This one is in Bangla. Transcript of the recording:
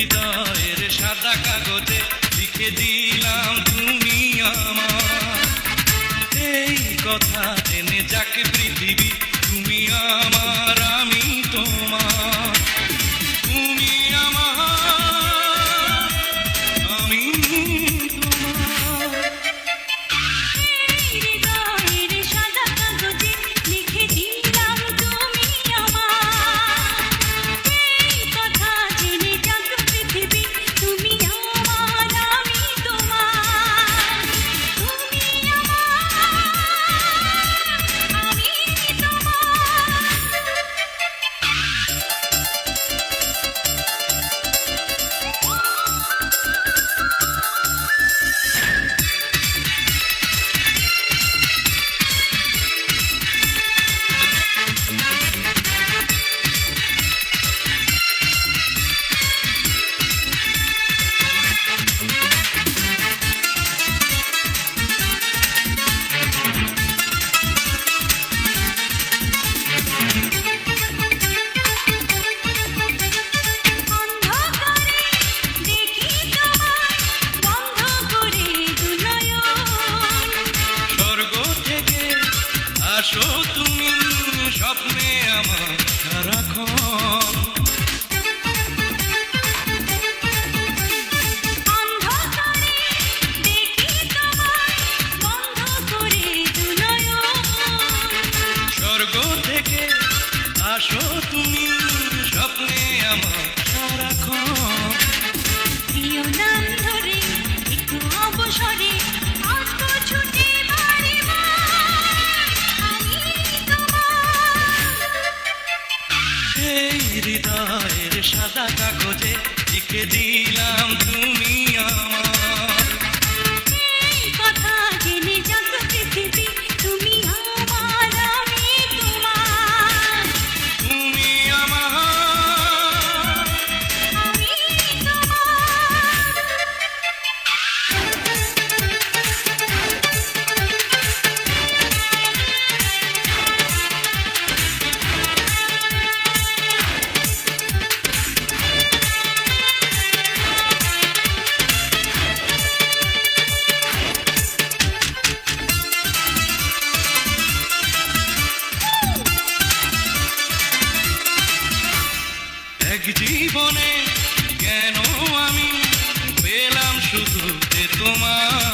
হৃদয়ের সাদা কাগজে লিখে দিলাম তুমি আমার। এই কথা জেনে যাকে পৃথিবী, তুমি আমার আমি তোমার। তুমি আমার আমি তোমার। হৃদয়ের সাদা কাগজে লিখে দিলাম তুমি আমার। এই কথা জেনে যাক পৃথিবী, তুমি আমার আমি তোমার। তুমি আমার আমি অন্ধকারে দেখি তোমায়, বন্ধ করে দুনয়ন। স্বর্গ থেকে আসো তুমি স্বপ্নে আমার সারাক্ষণ। অন্ধকারে দেখি তোমায়, বন্ধ করে দুনয়ন। স্বর্গ থেকে আসো তুমি স্বপ্নে আমার সারাক্ষণ। প্রিয় নাম ধরে একটু অবসরে আসবো ছুটে বারে বার, আমি তোমার। এই হৃদয়ের সাদা কাগজে লিখে দিলাম তুমি আমার। এই কথা জেনে যাক পৃথিবী, তুমি আমার আমি তোমার। তুমি আমার আমি তোমার। এক জীবনে কেন আমি পেলাম শুধু যে তোমার।